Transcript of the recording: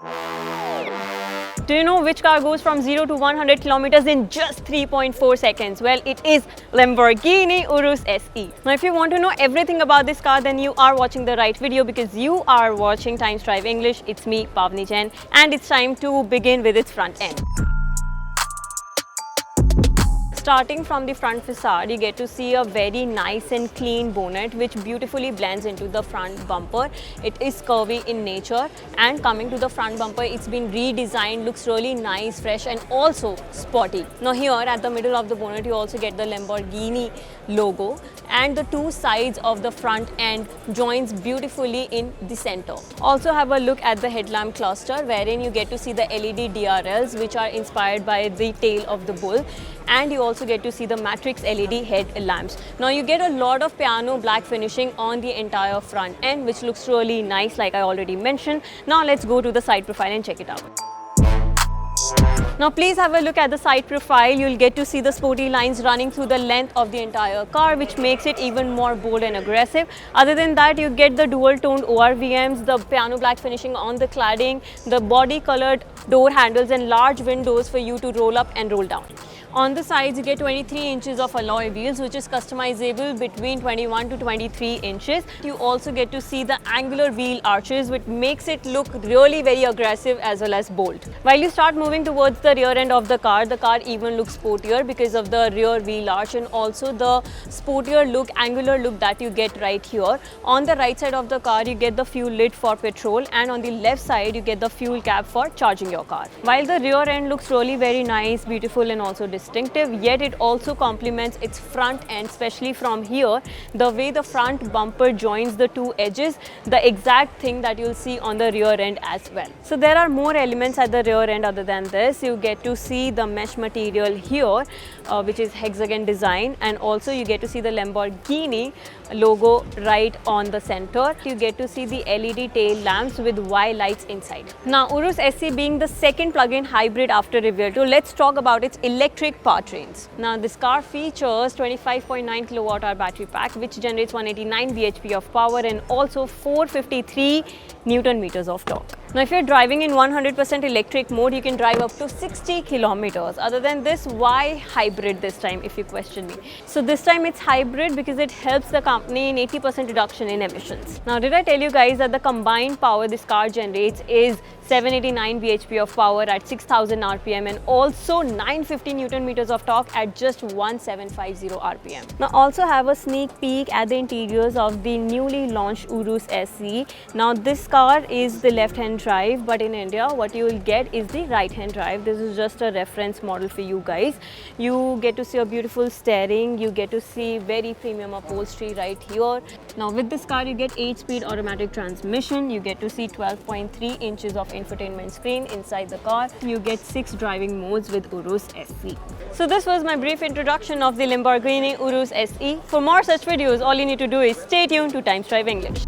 Do you know which car goes from 0 to 100 kilometers in just 3.4 seconds? Well, it is Lamborghini Urus SE. Now, if you want to know everything about this car, then you are watching the right video because you are watching Times Drive English. It's me, Pavni Jain, and it's time to begin with its front end. Starting from the front facade, you get to see a very nice and clean bonnet which beautifully blends into the front bumper. It is curvy in nature, and coming to the front bumper, it's been redesigned, looks really nice, fresh and also sporty. Now here at the middle of the bonnet, you also get the Lamborghini logo, and the two sides of the front end joins beautifully in the center. Also have a look at the headlamp cluster, wherein you get to see the LED DRLs which are inspired by the tail of the bull, and you also get to see the Matrix LED headlamps. Now you get a lot of piano black finishing on the entire front end, which looks really nice like I already mentioned. Now let's go to the side profile and check it out. Now please have a look at the side profile. You'll get to see the sporty lines running through the length of the entire car, which makes it even more bold and aggressive. Other than that, you get the dual toned ORVMs, the piano black finishing on the cladding, the body colored door handles and large windows for you to roll up and roll down. On the sides, you get 23 inches of alloy wheels, which is customizable between 21 to 23 inches. You also get to see the angular wheel arches, which makes it look really very aggressive as well as bold. While you start moving towards the rear end of the car even looks sportier because of the rear wheel arch and also the sportier look, angular look that you get right here. On the right side of the car, you get the fuel lid for petrol, and on the left side, you get the fuel cap for charging your car. While the rear end looks really very nice, beautiful and also distinctive, yet it also complements its front end, especially from here, the way the front bumper joins the two edges, the exact thing that you'll see on the rear end as well. So there are more elements at the rear end other than this. You get to see the mesh material here, which is hexagon design, and also you get to see the Lamborghini logo right on the center. You get to see the LED tail lamps with Y lights inside. Now Urus SE being the second plug-in hybrid after Riviera, let's talk about its electric powertrains. Now this car features 25.9 kWh battery pack which generates 189 bhp of power and also 453 Newton meters of torque. Now if you're driving in 100% electric mode, you can drive up to 60 kilometers. Other than this, why hybrid this time if you question me? So this time it's hybrid because it helps the company in 80% reduction in emissions. Now did I tell you guys that the combined power this car generates is 789 bhp of power at 6000 rpm and also 950 Newton meters of torque at just 1750 rpm. Now also have a sneak peek at the interiors of the newly launched Urus SE. Now this car is the left-hand drive, but in India what you will get is the right-hand drive. This is just a reference model for you guys. You get to see a beautiful steering, you get to see very premium upholstery right here. Now with this car you get 8-speed automatic transmission, you get to see 12.3 inches of infotainment screen inside the car. You get 6 driving modes with Urus SE. So this was my brief introduction of the Lamborghini Urus SE. For more such videos, all you need to do is stay tuned to Times Drive English.